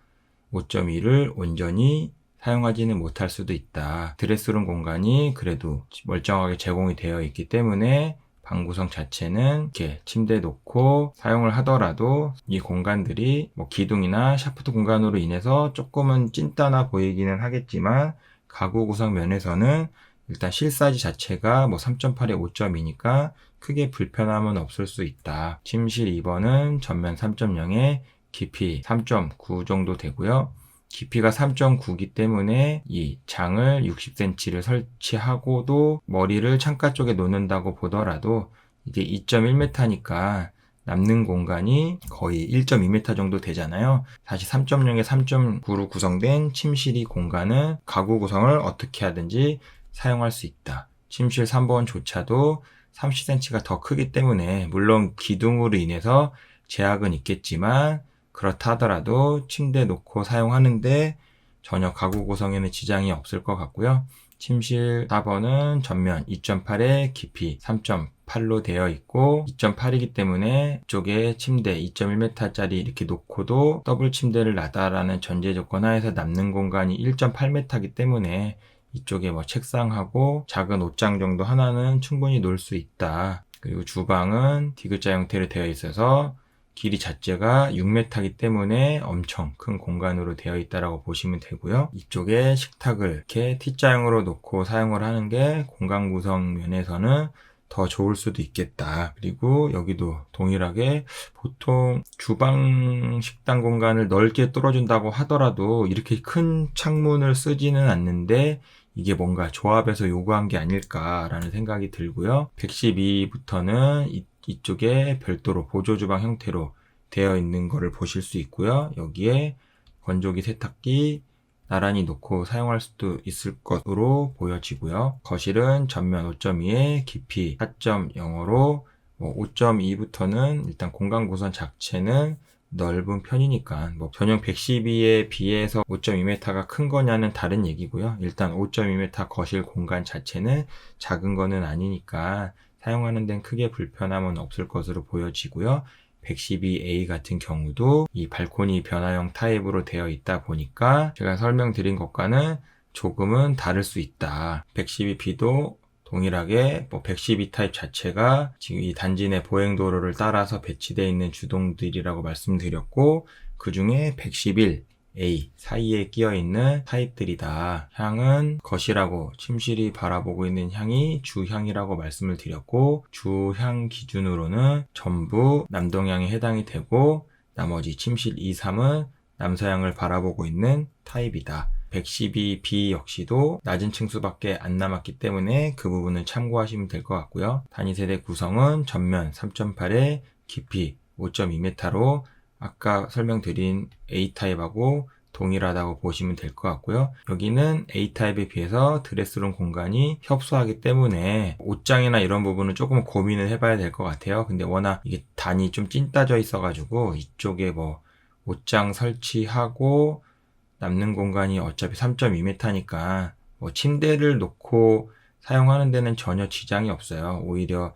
Speaker 1: 5.2를 온전히 사용하지는 못할 수도 있다. 드레스룸 공간이 그래도 멀쩡하게 제공이 되어 있기 때문에 방 구성 자체는 이렇게 침대 놓고 사용을 하더라도 이 공간들이 기둥이나 샤프트 공간으로 인해서 조금은 찐따나 보이기는 하겠지만 가구 구성 면에서는 일단 실 사이즈 자체가 3.8에 5.2니까 크게 불편함은 없을 수 있다. 침실 2번은 전면 3.0에 깊이 3.9 정도 되고요. 깊이가 3.9기 때문에 이 장을 60cm를 설치하고도 머리를 창가 쪽에 놓는다고 보더라도 이게 2.1m니까 남는 공간이 거의 1.2m 정도 되잖아요. 다시 3.0에 3.9로 구성된 침실 2 공간은 가구 구성을 어떻게 하든지 사용할 수 있다. 침실 3번조차도 30cm가 더 크기 때문에 물론 기둥으로 인해서 제약은 있겠지만 그렇다 하더라도 침대 놓고 사용하는데 전혀 가구 구성에는 지장이 없을 것 같고요. 침실 4번은 전면 2.8에 깊이 3.8로 되어 있고 2.8이기 때문에 이쪽에 침대 2.1m짜리 이렇게 놓고도 더블 침대를 놔다라는 전제 조건 하에서 남는 공간이 1.8m이기 때문에 이쪽에 책상하고 작은 옷장 정도 하나는 충분히 놓을 수 있다. 그리고 주방은 디귿자 형태로 되어 있어서 길이 자체가 6m이기 때문에 엄청 큰 공간으로 되어 있다고 보시면 되고요. 이쪽에 식탁을 이렇게 T자형으로 놓고 사용을 하는 게 공간 구성 면에서는 더 좋을 수도 있겠다. 그리고 여기도 동일하게 보통 주방 식당 공간을 넓게 뚫어준다고 하더라도 이렇게 큰 창문을 쓰지는 않는데 이게 뭔가 조합에서 요구한 게 아닐까라는 생각이 들고요. 112부터는 이쪽에 별도로 보조주방 형태로 되어 있는 거를 보실 수 있고요. 여기에 건조기, 세탁기 나란히 놓고 사용할 수도 있을 것으로 보여지고요. 거실은 전면 5.2에 깊이 4.0으로 5.2부터는 일단 공간 구성 자체는 넓은 편이니까 뭐 전용 112에 비해서 5.2m가 큰 거냐는 다른 얘기고요. 일단 5.2m 거실 공간 자체는 작은 거는 아니니까 사용하는 데는 크게 불편함은 없을 것으로 보여지고요. 112A 같은 경우도 이 발코니 변화형 타입으로 되어 있다 보니까 제가 설명드린 것과는 조금은 다를 수 있다. 112B도 동일하게 112 타입 자체가 지금 이 단지 내 보행도로를 따라서 배치되어 있는 주동들이라고 말씀드렸고, 그 중에 111A 사이에 끼어 있는 타입들이다. 향은 거실하고 침실이 바라보고 있는 향이 주향이라고 말씀을 드렸고, 주향 기준으로는 전부 남동향에 해당이 되고, 나머지 침실 2, 3은 남서향을 바라보고 있는 타입이다. 112B 역시도 낮은 층수밖에 안 남았기 때문에 그 부분을 참고하시면 될 것 같고요. 단위세대 구성은 전면 3.8에 깊이 5.2m로 아까 설명드린 A타입하고 동일하다고 보시면 될 것 같고요. 여기는 A타입에 비해서 드레스룸 공간이 협소하기 때문에 옷장이나 이런 부분은 조금 고민을 해봐야 될 것 같아요. 근데 워낙 이게 단이 좀 찐따져 있어가지고 이쪽에 옷장 설치하고 남는 공간이 어차피 3.2m니까 침대를 놓고 사용하는 데는 전혀 지장이 없어요. 오히려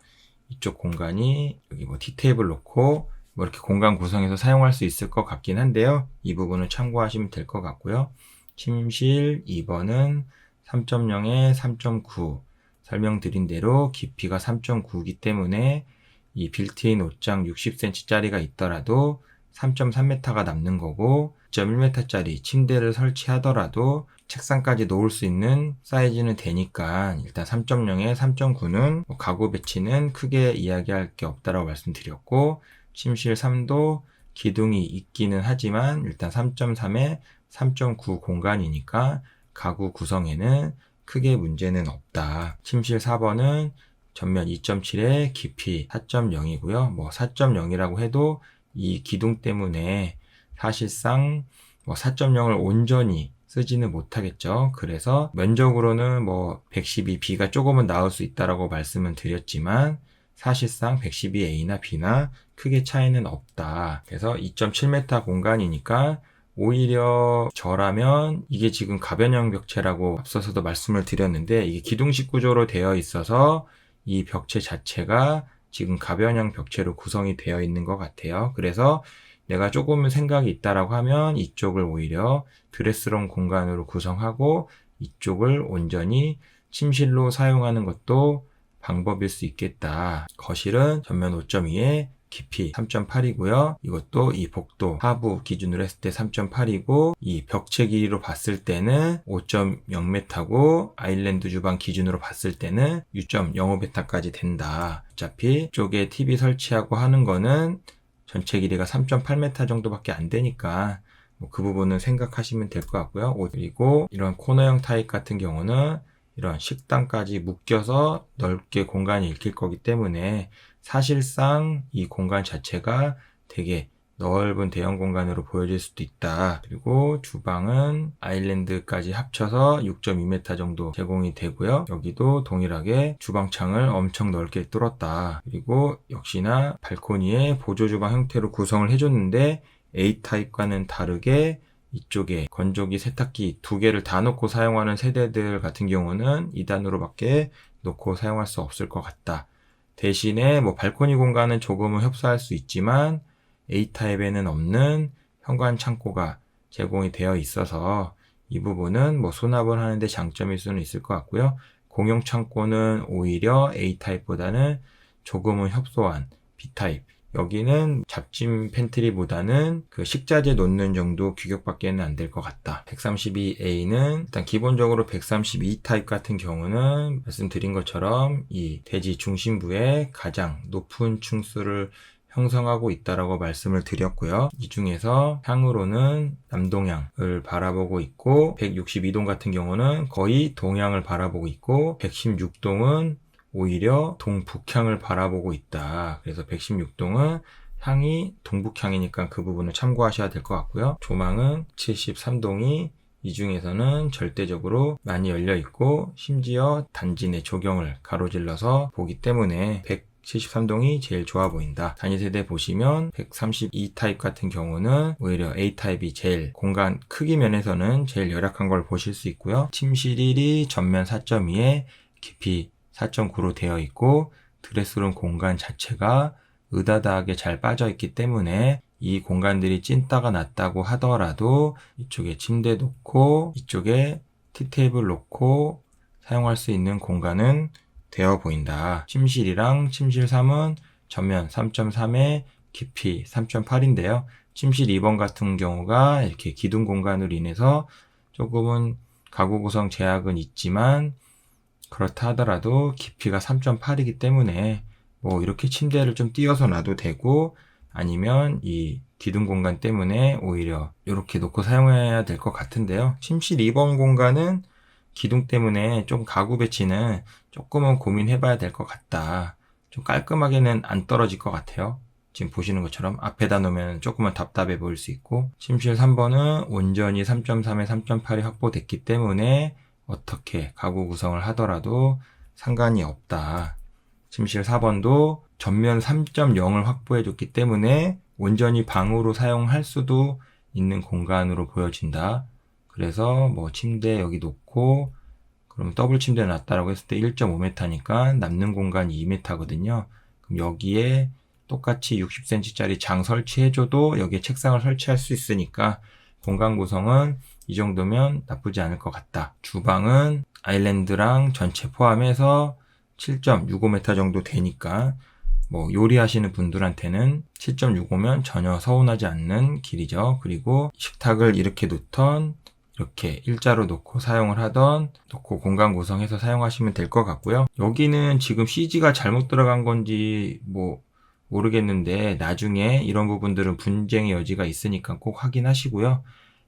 Speaker 1: 이쪽 공간이 여기 티테이블 놓고 이렇게 공간 구성해서 사용할 수 있을 것 같긴 한데요. 이 부분을 참고하시면 될 것 같고요. 침실 2번은 3.0에 3.9 설명드린 대로 깊이가 3.9이기 때문에 이 빌트인 옷장 60cm 짜리가 있더라도 3.3m가 남는 거고, 2.1m짜리 침대를 설치하더라도 책상까지 놓을 수 있는 사이즈는 되니까 일단 3.0에 3.9는 가구 배치는 크게 이야기할 게 없다라고 말씀드렸고, 침실 3도 기둥이 있기는 하지만 일단 3.3에 3.9 공간이니까 가구 구성에는 크게 문제는 없다. 침실 4번은 전면 2.7에 깊이 4.0이고요. 4.0이라고 해도 이 기둥 때문에 사실상 4.0을 온전히 쓰지는 못하겠죠. 그래서 면적으로는 112B가 조금은 나올 수 있다라고 말씀은 드렸지만 사실상 112A나 B나 크게 차이는 없다. 그래서 2.7m 공간이니까 오히려 저라면 이게 지금 가변형 벽체라고 앞서서도 말씀을 드렸는데 이게 기둥식 구조로 되어 있어서 이 벽체 자체가 지금 가변형 벽체로 구성이 되어 있는 것 같아요. 그래서 내가 조금은 생각이 있다라고 하면 이쪽을 오히려 드레스룸 공간으로 구성하고 이쪽을 온전히 침실로 사용하는 것도 방법일 수 있겠다. 거실은 전면 5.2에 깊이 3.8이고요. 이것도 이 복도 하부 기준으로 했을 때 3.8이고 이 벽체 길이로 봤을 때는 5.0m고 아일랜드 주방 기준으로 봤을 때는 6.05m까지 된다. 어차피 이쪽에 TV 설치하고 하는 거는 전체 길이가 3.8m 정도밖에 안 되니까 그 부분은 생각하시면 될 것 같고요. 그리고 이런 코너형 타입 같은 경우는 이런 식당까지 묶여서 넓게 공간이 읽힐 거기 때문에 사실상 이 공간 자체가 되게 넓은 대형 공간으로 보여질 수도 있다. 그리고 주방은 아일랜드까지 합쳐서 6.2m 정도 제공이 되고요. 여기도 동일하게 주방창을 엄청 넓게 뚫었다. 그리고 역시나 발코니에 보조주방 형태로 구성을 해줬는데 A타입과는 다르게 이쪽에 건조기, 세탁기 두 개를 다 놓고 사용하는 세대들 같은 경우는 2단으로밖에 놓고 사용할 수 없을 것 같다. 대신에 발코니 공간은 조금은 협소할 수 있지만 A타입에는 없는 현관 창고가 제공이 되어 있어서 이 부분은 수납을 하는데 장점일 수는 있을 것 같고요. 공용 창고는 오히려 A타입보다는 조금은 협소한 B타입. 여기는 잡짐 팬트리보다는 그 식자재 놓는 정도 규격밖에는 안 될 것 같다. 132A는 일단 기본적으로 132 타입 같은 경우는 말씀드린 것처럼 이 대지 중심부에 가장 높은 층수를 형성하고 있다라고 말씀을 드렸고요. 이 중에서 향으로는 남동향을 바라보고 있고 162동 같은 경우는 거의 동향을 바라보고 있고 116동은 오히려 동북향을 바라보고 있다. 그래서 116동은 향이 동북향이니까 그 부분을 참고하셔야 될 것 같고요. 조망은 73동이 이 중에서는 절대적으로 많이 열려 있고 심지어 단지 내 조경을 가로질러서 보기 때문에 173동이 제일 좋아 보인다. 단위 세대 보시면 132 타입 같은 경우는 오히려 A 타입이 제일 공간 크기 면에서는 제일 열악한 걸 보실 수 있고요. 침실 1이 전면 4.2에 깊이 4.9로 되어 있고 드레스룸 공간 자체가 으다다하게 잘 빠져 있기 때문에 이 공간들이 찐따가 났다고 하더라도 이쪽에 침대 놓고 이쪽에 티테이블 놓고 사용할 수 있는 공간은 되어 보인다. 침실이랑 침실 3은 전면 3.3에 깊이 3.8인데요. 침실 2번 같은 경우가 이렇게 기둥 공간으로 인해서 조금은 가구 구성 제약은 있지만 그렇다 하더라도 깊이가 3.8이기 때문에 뭐 이렇게 침대를 좀 띄워서 놔도 되고 아니면 이 기둥 공간 때문에 오히려 이렇게 놓고 사용해야 될 것 같은데요. 침실 2번 공간은 기둥 때문에 좀 가구 배치는 조금은 고민해 봐야 될 것 같다. 좀 깔끔하게는 안 떨어질 것 같아요. 지금 보시는 것처럼 앞에다 놓으면 조금은 답답해 보일 수 있고 침실 3번은 온전히 3.3에 3.8이 확보됐기 때문에 어떻게 가구 구성을 하더라도 상관이 없다. 침실 4번도 전면 3.0을 확보해 줬기 때문에 온전히 방으로 사용할 수도 있는 공간으로 보여진다. 그래서 뭐 침대 여기 놓고 그럼 더블 침대 놨다라고 했을 때 1.5m니까 남는 공간이 2m거든요. 그럼 여기에 똑같이 60cm짜리 장 설치해줘도 여기에 책상을 설치할 수 있으니까 공간 구성은 이 정도면 나쁘지 않을 것 같다. 주방은 아일랜드랑 전체 포함해서 7.65m 정도 되니까 뭐 요리하시는 분들한테는 7.65면 전혀 서운하지 않는 길이죠. 그리고 식탁을 이렇게 놓던 이렇게 일자로 놓고 사용을 하던 놓고 공간 구성해서 사용하시면 될 것 같고요. 여기는 지금 CG가 잘못 들어간 건지 뭐 모르겠는데 나중에 이런 부분들은 분쟁의 여지가 있으니까 꼭 확인하시고요.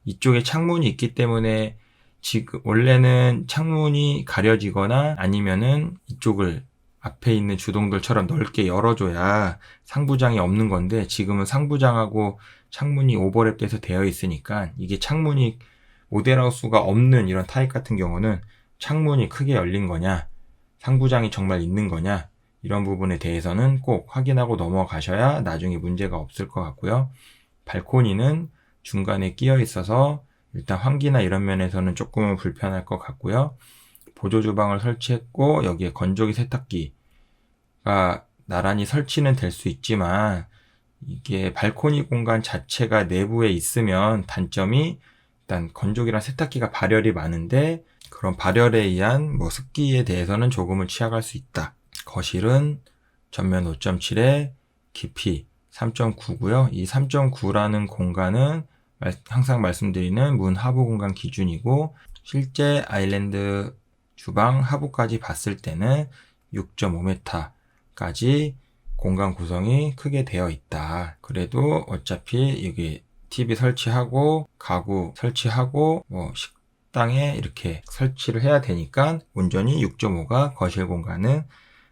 Speaker 1: 이쪽에 창문이 있기 때문에 지금 원래는 창문이 가려지거나 아니면은 이쪽을 앞에 있는 주동들처럼 넓게 열어줘야 상부장이 없는 건데 지금은 상부장하고 창문이 오버랩돼서 되어 있으니까 이게 창문이 모델하우스가 없는 이런 타입 같은 경우는 창문이 크게 열린 거냐 상부장이 정말 있는 거냐 이런 부분에 대해서는 꼭 확인하고 넘어가셔야 나중에 문제가 없을 것 같고요. 발코니는 중간에 끼어 있어서 일단 환기나 이런 면에서는 조금은 불편할 것 같고요. 보조주방을 설치했고 여기에 건조기 세탁기가 나란히 설치는 될 수 있지만 이게 발코니 공간 자체가 내부에 있으면 단점이 일단 건조기랑 세탁기가 발열이 많은데 그런 발열에 의한 뭐 습기에 대해서는 조금은 취약할 수 있다. 거실은 전면 5.7에 깊이 3.9고요. 이 3.9라는 공간은 항상 말씀드리는 문 하부 공간 기준이고 실제 아일랜드 주방 하부까지 봤을 때는 6.5m까지 공간 구성이 크게 되어 있다. 그래도 어차피 여기 TV 설치하고 가구 설치하고 뭐 식당에 이렇게 설치를 해야 되니까 온전히 6.5가 거실 공간은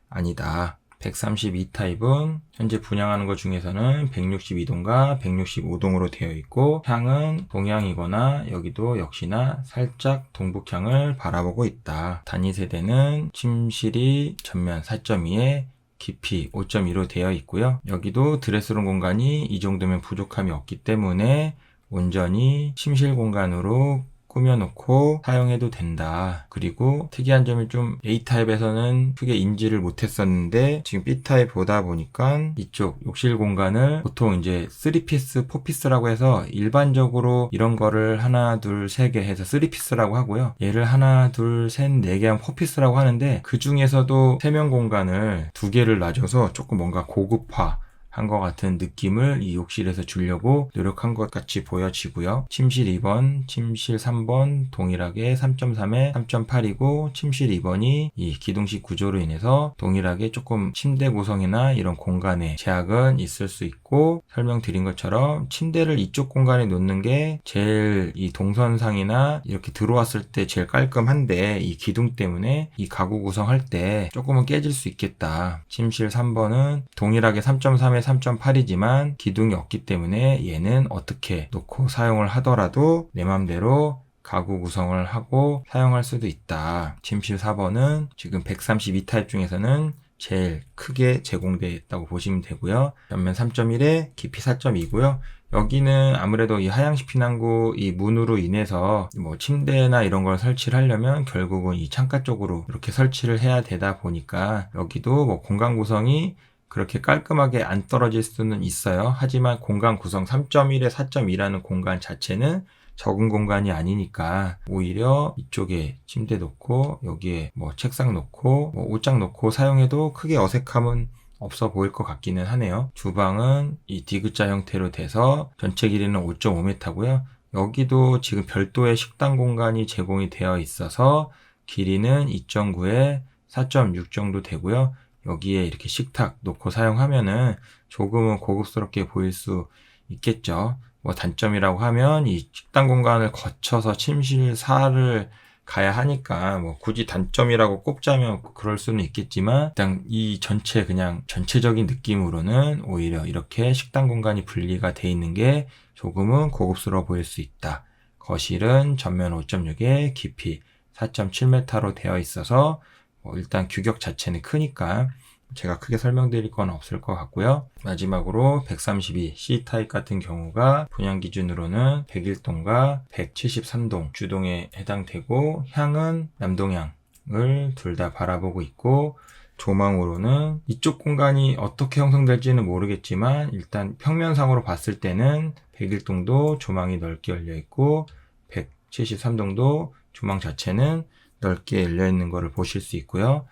Speaker 1: 아니다. 132 타입은 현재 분양하는 것 중에서는 162동과 165동으로 되어 있고 향은 동향이거나 여기도 역시나 살짝 동북향을 바라보고 있다. 단위 세대는 침실이 전면 4.2에 깊이 5.2로 되어 있고요. 여기도 드레스룸 공간이 이 정도면 부족함이 없기 때문에 온전히 침실 공간으로 꾸며놓고 사용해도 된다. 그리고 특이한 점이 좀 A타입에서는 크게 인지를 못했었는데 지금 B타입 보다 보니까 이쪽 욕실 공간을 보통 이제 3피스, 4피스라고 해서 일반적으로 이런 거를 하나, 둘, 세 개 해서 3피스라고 하고요. 얘를 하나, 둘, 셋, 네 개 하면 4피스라고 하는데 그 중에서도 세면 공간을 두 개를 놔줘서 조금 뭔가 고급화 한 것 같은 느낌을 이 욕실에서 주려고 노력한 것 같이 보여지고요. 침실 2번, 침실 3번 동일하게 3.3에 3.8이고 침실 2번이 이 기둥식 구조로 인해서 동일하게 조금 침대 구성이나 이런 공간에 제약은 있을 수 있고 설명드린 것처럼 침대를 이쪽 공간에 놓는 게 제일 이 동선상이나 이렇게 들어왔을 때 제일 깔끔한데 이 기둥 때문에 이 가구 구성할 때 조금은 깨질 수 있겠다. 침실 3번은 동일하게 3.3에 3.8이지만 기둥이 없기 때문에 얘는 어떻게 놓고 사용을 하더라도 내 맘대로 가구 구성을 하고 사용할 수도 있다. 침실 4번은 지금 132 타입 중에서는 제일 크게 제공되어 있다고 보시면 되고요. 전면 3.1에 깊이 4.2고요. 여기는 아무래도 이 하향식 피난구 이 문으로 인해서 뭐 침대나 이런 걸 설치를 하려면 결국은 이 창가 쪽으로 이렇게 설치를 해야 되다 보니까 여기도 뭐 공간 구성이 그렇게 깔끔하게 안 떨어질 수는 있어요. 하지만 공간 구성 3.1에 4.2라는 공간 자체는 적은 공간이 아니니까 오히려 이쪽에 침대 놓고 여기에 뭐 책상 놓고 뭐 옷장 놓고 사용해도 크게 어색함은 없어 보일 것 같기는 하네요. 주방은 이 디귿자 형태로 돼서 전체 길이는 5.5m고요. 여기도 지금 별도의 식당 공간이 제공이 되어 있어서 길이는 2.9에 4.6 정도 되고요. 여기에 이렇게 식탁 놓고 사용하면은 조금은 고급스럽게 보일 수 있겠죠. 뭐 단점이라고 하면 이 식당 공간을 거쳐서 침실 4를 가야 하니까 뭐 굳이 단점이라고 꼽자면 그럴 수는 있겠지만 일단 이 전체 그냥 전체적인 느낌으로는 오히려 이렇게 식당 공간이 분리가 돼 있는 게 조금은 고급스러워 보일 수 있다. 거실은 전면 5.6에 깊이 4.7m로 되어 있어서 뭐 일단 규격 자체는 크니까 제가 크게 설명드릴 건 없을 것 같고요. 마지막으로 132 C타입 같은 경우가 분양 기준으로는 101동과 173동 주동에 해당되고 향은 남동향을 둘 다 바라보고 있고 조망으로는 이쪽 공간이 어떻게 형성될지는 모르겠지만 일단 평면상으로 봤을 때는 101동도 조망이 넓게 열려 있고 173동도 조망 자체는 넓게 열려 있는 것을 보실 수 있고요.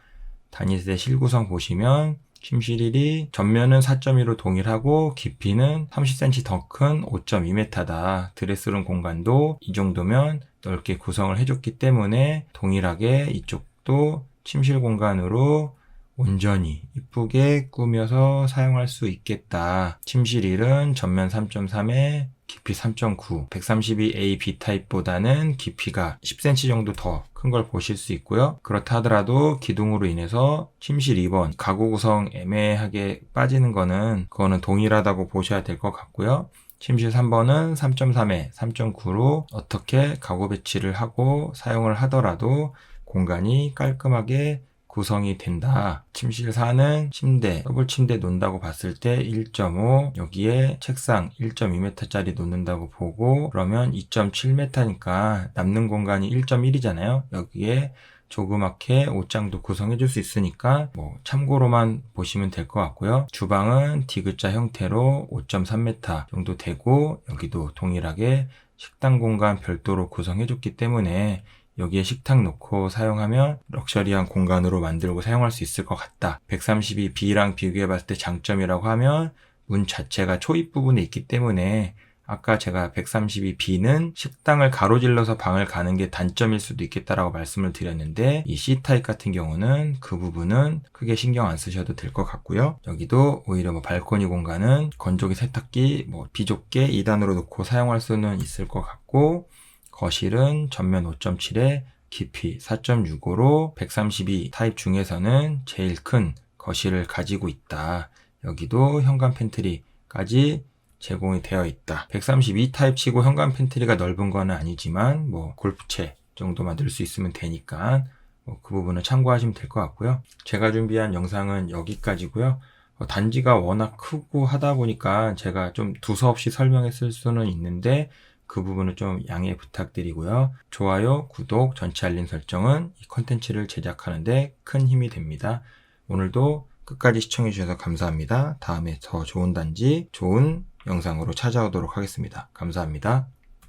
Speaker 1: 단위세 실구성 보시면 침실 1이 전면은 4.2로 동일하고 깊이는 30cm 더 큰 5.2m다. 드레스룸 공간도 이 정도면 넓게 구성을 해줬기 때문에 동일하게 이쪽도 침실 공간으로 온전히 이쁘게 꾸며서 사용할 수 있겠다. 침실 1은 전면 3.3에 깊이 3.9, 132A B타입보다는 깊이가 10cm 정도 더 큰 걸 보실 수 있고요. 그렇다 하더라도 기둥으로 인해서 침실 2번 가구 구성 애매하게 빠지는 그거는 동일하다고 보셔야 될 것 같고요. 침실 3번은 3.3에 3.9로 어떻게 가구 배치를 하고 사용을 하더라도 공간이 깔끔하게 구성이 된다. 침실 4는 침대, 더블 침대 놓는다고 봤을 때 1.5, 여기에 책상 1.2m짜리 놓는다고 보고 그러면 2.7m니까 남는 공간이 1.1이잖아요. 여기에 조그맣게 옷장도 구성해 줄 수 있으니까 뭐 참고로만 보시면 될 것 같고요. 주방은 디귿자 형태로 5.3m 정도 되고 여기도 동일하게 식당 공간 별도로 구성해 줬기 때문에 여기에 식탁 놓고 사용하면 럭셔리한 공간으로 만들고 사용할 수 있을 것 같다. 132B랑 비교해 봤을 때 장점이라고 하면 문 자체가 초입 부분에 있기 때문에 아까 제가 132B는 식당을 가로질러서 방을 가는 게 단점일 수도 있겠다라고 말씀을 드렸는데 이 C타입 같은 경우는 그 부분은 크게 신경 안 쓰셔도 될 것 같고요. 여기도 오히려 뭐 발코니 공간은 건조기 세탁기 뭐 비좁게 2단으로 놓고 사용할 수는 있을 것 같고 거실은 전면 5.7에 깊이 4.65로 132 타입 중에서는 제일 큰 거실을 가지고 있다. 여기도 현관 팬트리까지 제공이 되어 있다. 132 타입 치고 현관 팬트리가 넓은 건 아니지만 뭐 골프채 정도만 넣을 수 있으면 되니까 뭐 그 부분은 참고하시면 될 것 같고요. 제가 준비한 영상은 여기까지고요. 단지가 워낙 크고 하다 보니까 제가 좀 두서없이 설명했을 수는 있는데 그 부분은 좀 양해 부탁드리고요. 좋아요, 구독, 전체 알림 설정은 이 컨텐츠를 제작하는데 큰 힘이 됩니다. 오늘도 끝까지 시청해주셔서 감사합니다. 다음에 더 좋은 단지, 좋은 영상으로 찾아오도록 하겠습니다. 감사합니다.